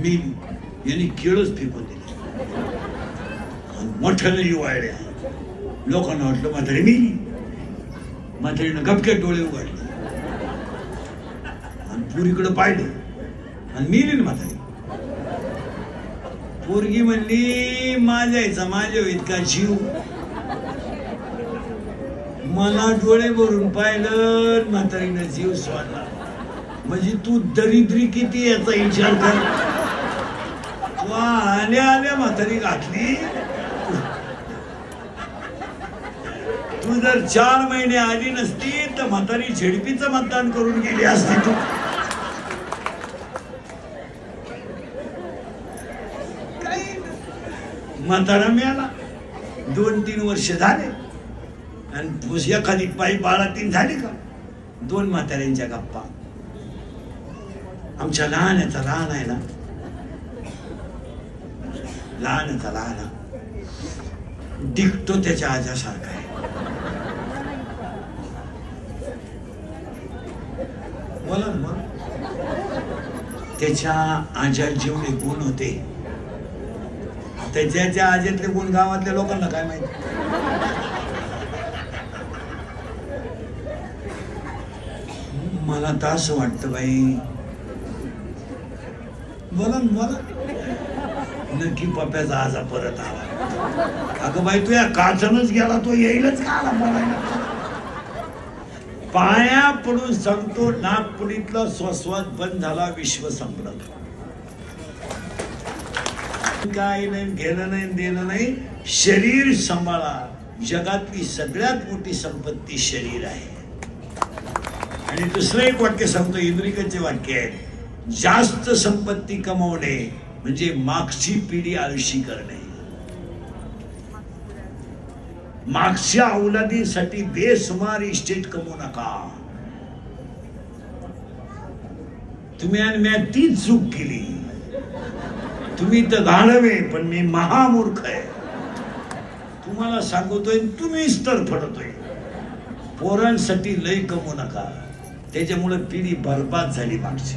मी यांनी केळच फेकून दिले. मोठ्याने वाळल्या. लोकांना वाटलं म्हातारी मी. म्हातारीनं गपक्यात डोळे उघडले आणि पुरीकडे पाहिलं आणि मिली ना म्हातारी. पोरगी म्हणली माझ्याचा माझ्या इतका जीव. मला डोळे भरून पाहिलं, म्हातारीनं जीव सोडला. म्हणजे तू दरिद्री किती याचा विचार कर. तू आल्या आल्या म्हातारी घातली. तू जर 4 महिने आली नसती तर म्हातारी झेडपीचं मतदान करून गेली असती. तू म्हातारा मिळाला. 2-3 वर्ष झाले आणि एखादी पायी 12-3 झाली का. 2 म्हाताऱ्यांच्या गप्पा. आमच्या लहानाचा लहान आहे ना, लहानाचा लहान दिखतो त्याच्या आजासारखा आहे. बोला मग. त्याच्या आजात जेवढे गुण होते त्याच्या आजातले गुण गावातल्या लोकांना काय माहिती. मला तर असं वाटतं बाई. बोला बोला. नक्की पप्प्याचा आजा परत आला. अगं बाई तू या काचनच गेला, तो येईलच का आला बोलायला. पाया पडून सांगतो, नागपुडीतला श्वासवास बंद झाला, विश्व संपलं. काय नाही, घेणं नाही, देणं नाही. शरीर सांभाळा. जगातली सगळ्यात मोठी संपत्ती शरीर आहे. आणि दुसरं एक वाक्य सांगतो, इंद्रिकाचे वाक्य आहे. जास्त संपत्ती कमवणे म्हणजे मागची पिढी आळशी करणे. मागच्या अवलादीसाठी बेसुमार इस्टेट कमवू नका. तुम्ही आणि मी तीच चूक केली. तुम्ही तर घालवे पण मी महामूर्ख आहे. तुम्हाला सांगतोय तुम्हीच तर फडतोय. पोरांसाठी लय कमवू नका. त्याच्यामुळे पिढी बरबाद झाली मागची.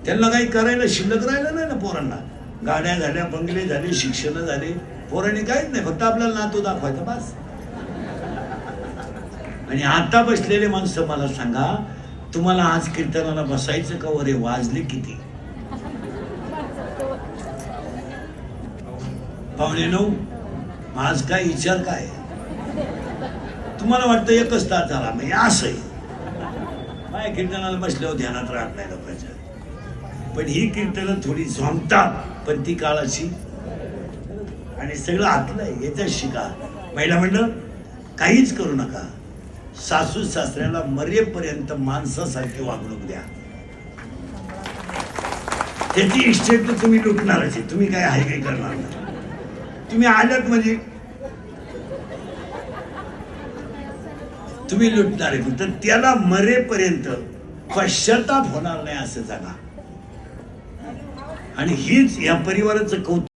त्यांना काही करायला शिल्लक राहिलं नाही ना पोरांना. गाड्या झाल्या, बंगले झाले, शिक्षण झाले. पोरांनी काहीच नाही, फक्त आपल्याला नातू दाखवायचा बस. आणि आता बसलेले माणसं मला सांगा, तुम्हाला आज कीर्तनाला बसायचं का वरे वाजले किती? 8:45. आज काय विचार काय? तुम्हाला वाटतं 1 तास झाला. म्हणजे असं काय कीर्तनाला बसल्यावर ध्यानात राहत नाही लोकांच्या. पण ही कीर्तनं थोडी झोंबतात, पण ती काळाची. आणि सगळं आतलं आहे. याच्यात शिका. महिला मंडळ काहीच करू नका. सासू सासऱ्याला मरेपर्यंत माणसासारखी वागणूक द्या. त्याची इस्टेट तर तुम्ही लुटणारच आहे. तुम्ही काय आहे काही करणार नाही. तुम्ही आल्यात म्हणजे तुम्ही लुटणार आहे. फक्त त्याला मरेपर्यंत पश्चाताप होणार नाही असं जगा. आणि हीच या परिवाराचं कौतुक.